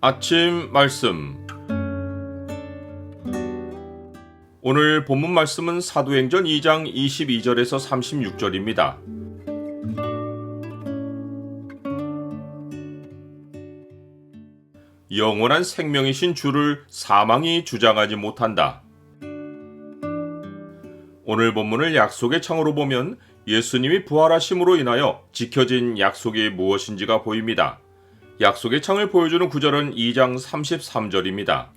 아침 말씀. 오늘 본문 말씀은 사도행전 2장 22절에서 36절입니다. 영원한 생명이신 주를 사망이 주장하지 못한다. 오늘 본문을 약속의 창으로 보면 예수님이 부활하심으로 인하여 지켜진 약속이 무엇인지가 보입니다. 약속의 창을 보여주는 구절은 2장 33절입니다.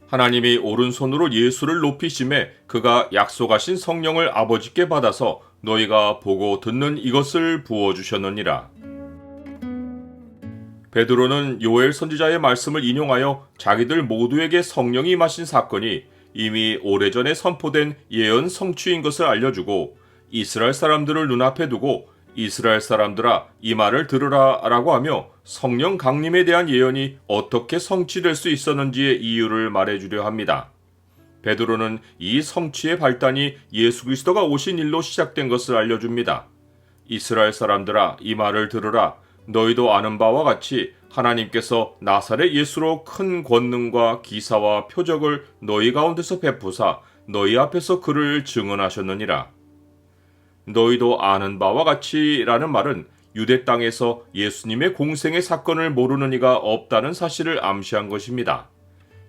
하나님이 오른손으로 예수를 높이심에 그가 약속하신 성령을 아버지께 받아서 너희가 보고 듣는 이것을 부어주셨느니라. 베드로는 요엘 선지자의 말씀을 인용하여 자기들 모두에게 성령이 임하신 사건이 이미 오래전에 선포된 예언 성취인 것을 알려주고 이스라엘 사람들을 눈앞에 두고 이스라엘 사람들아 이 말을 들으라 라고 하며 성령 강림에 대한 예언이 어떻게 성취될 수 있었는지의 이유를 말해주려 합니다. 베드로는 이 성취의 발단이 예수 그리스도가 오신 일로 시작된 것을 알려줍니다. 이스라엘 사람들아 이 말을 들으라. 너희도 아는 바와 같이 하나님께서 나사렛 예수로 큰 권능과 기사와 표적을 너희 가운데서 베푸사 너희 앞에서 그를 증언하셨느니라. 너희도 아는 바와 같이 라는 말은 유대 땅에서 예수님의 공생의 사건을 모르는 이가 없다는 사실을 암시한 것입니다.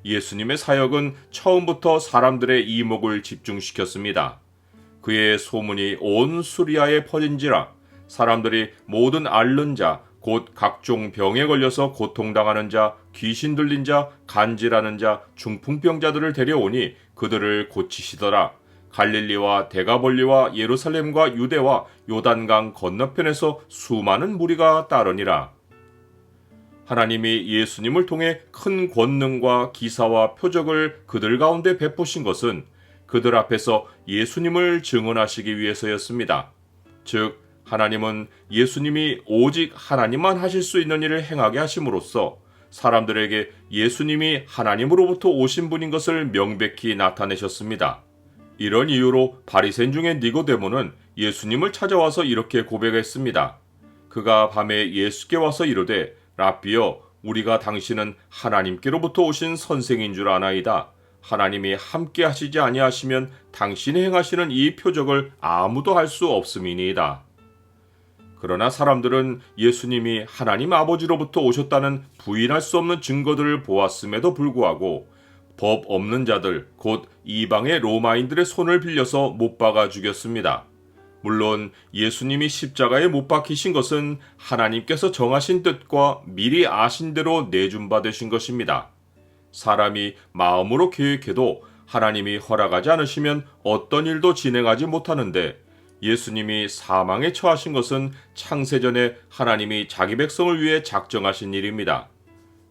예수님의 사역은 처음부터 사람들의 이목을 집중시켰습니다. 그의 소문이 온 수리아에 퍼진지라 사람들이 모든 앓는 자, 곧 각종 병에 걸려서 고통당하는 자, 귀신 들린 자, 간질하는 자, 중풍병자들을 데려오니 그들을 고치시더라. 갈릴리와 데가볼리와 예루살렘과 유대와 요단강 건너편에서 수많은 무리가 따르니라. 하나님이 예수님을 통해 큰 권능과 기사와 표적을 그들 가운데 베푸신 것은 그들 앞에서 예수님을 증언하시기 위해서였습니다. 즉 하나님은 예수님이 오직 하나님만 하실 수 있는 일을 행하게 하심으로써 사람들에게 예수님이 하나님으로부터 오신 분인 것을 명백히 나타내셨습니다. 이런 이유로 바리새인 중에 니고데모는 예수님을 찾아와서 이렇게 고백했습니다. 그가 밤에 예수께 와서 이르되 랍비여 우리가 당신은 하나님께로부터 오신 선생인 줄 아나이다. 하나님이 함께 하시지 아니하시면 당신이 행하시는 이 표적을 아무도 할 수 없음이니이다. 그러나 사람들은 예수님이 하나님 아버지로부터 오셨다는 부인할 수 없는 증거들을 보았음에도 불구하고 법 없는 자들, 곧 이방의 로마인들의 손을 빌려서 못 박아 죽였습니다. 물론 예수님이 십자가에 못 박히신 것은 하나님께서 정하신 뜻과 미리 아신 대로 내준 바 되신 것입니다. 사람이 마음으로 계획해도 하나님이 허락하지 않으시면 어떤 일도 진행하지 못하는데 예수님이 사망에 처하신 것은 창세전에 하나님이 자기 백성을 위해 작정하신 일입니다.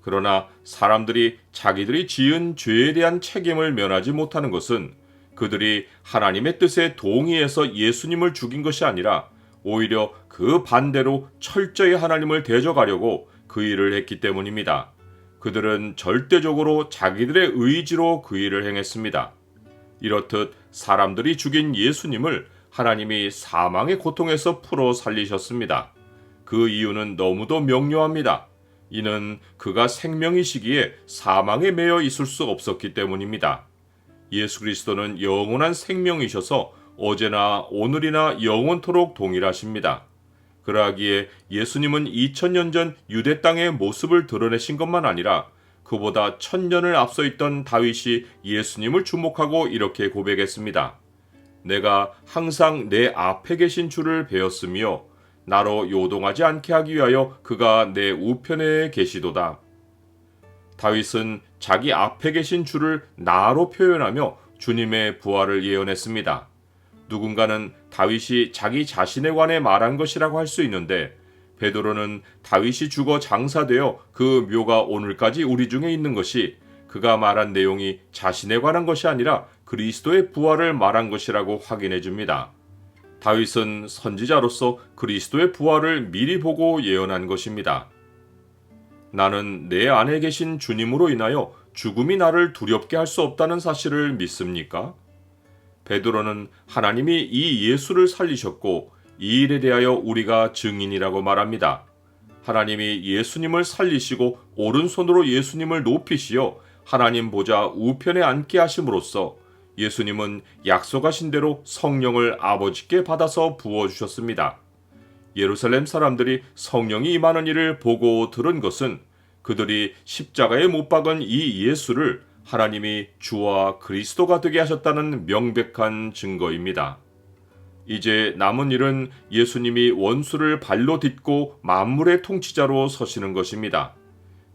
그러나 사람들이 자기들이 지은 죄에 대한 책임을 면하지 못하는 것은 그들이 하나님의 뜻에 동의해서 예수님을 죽인 것이 아니라 오히려 그 반대로 철저히 하나님을 대적하려고 그 일을 했기 때문입니다. 그들은 절대적으로 자기들의 의지로 그 일을 행했습니다. 이렇듯 사람들이 죽인 예수님을 하나님이 사망의 고통에서 풀어 살리셨습니다. 그 이유는 너무도 명료합니다. 이는 그가 생명이시기에 사망에 매여 있을 수 없었기 때문입니다. 예수 그리스도는 영원한 생명이셔서 어제나 오늘이나 영원토록 동일하십니다. 그러하기에 예수님은 2000년 전 유대 땅의 모습을 드러내신 것만 아니라 그보다 1000년을 앞서 있던 다윗이 예수님을 주목하고 이렇게 고백했습니다. 내가 항상 내 앞에 계신 주를 배웠으며 나로 요동하지 않게 하기 위하여 그가 내 우편에 계시도다. 다윗은 자기 앞에 계신 주를 나로 표현하며 주님의 부활을 예언했습니다. 누군가는 다윗이 자기 자신에 관해 말한 것이라고 할 수 있는데 베드로는 다윗이 죽어 장사되어 그 묘가 오늘까지 우리 중에 있는 것이 그가 말한 내용이 자신에 관한 것이 아니라 그리스도의 부활을 말한 것이라고 확인해 줍니다. 다윗은 선지자로서 그리스도의 부활을 미리 보고 예언한 것입니다. 나는 내 안에 계신 주님으로 인하여 죽음이 나를 두렵게 할 수 없다는 사실을 믿습니까? 베드로는 하나님이 이 예수를 살리셨고 이 일에 대하여 우리가 증인이라고 말합니다. 하나님이 예수님을 살리시고 오른손으로 예수님을 높이시어 하나님 보좌 우편에 앉게 하심으로써 예수님은 약속하신 대로 성령을 아버지께 받아서 부어주셨습니다. 예루살렘 사람들이 성령이 임하는 일을 보고 들은 것은 그들이 십자가에 못 박은 이 예수를 하나님이 주와 그리스도가 되게 하셨다는 명백한 증거입니다. 이제 남은 일은 예수님이 원수를 발로 딛고 만물의 통치자로 서시는 것입니다.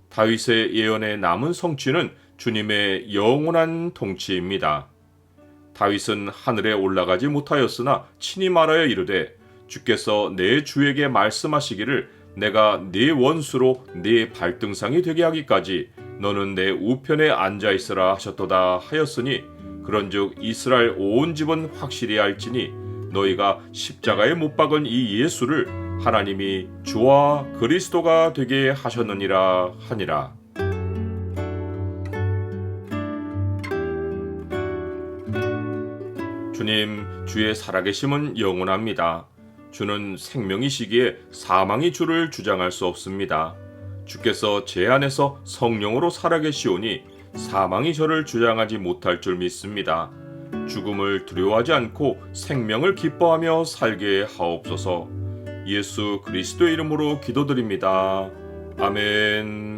다윗의 예언의 남은 성취는 주님의 영원한 통치입니다. 다윗은 하늘에 올라가지 못하였으나 친히 말하여 이르되 주께서 내 주에게 말씀하시기를 내가 네 원수로 네 발등상이 되게 하기까지 너는 내 우편에 앉아 있으라 하셨도다 하였으니 그런즉 이스라엘 온 집은 확실히 알지니 너희가 십자가에 못 박은 이 예수를 하나님이 주와 그리스도가 되게 하셨느니라 하니라. 주님, 주의 살아계심은 영원합니다. 주는 생명이시기에 사망이 주를 주장할 수 없습니다. 주께서 제 안에서 성령으로 살아계시오니 사망이 저를 주장하지 못할 줄 믿습니다. 죽음을 두려워하지 않고 생명을 기뻐하며 살게 하옵소서. 예수 그리스도의 이름으로 기도드립니다. 아멘.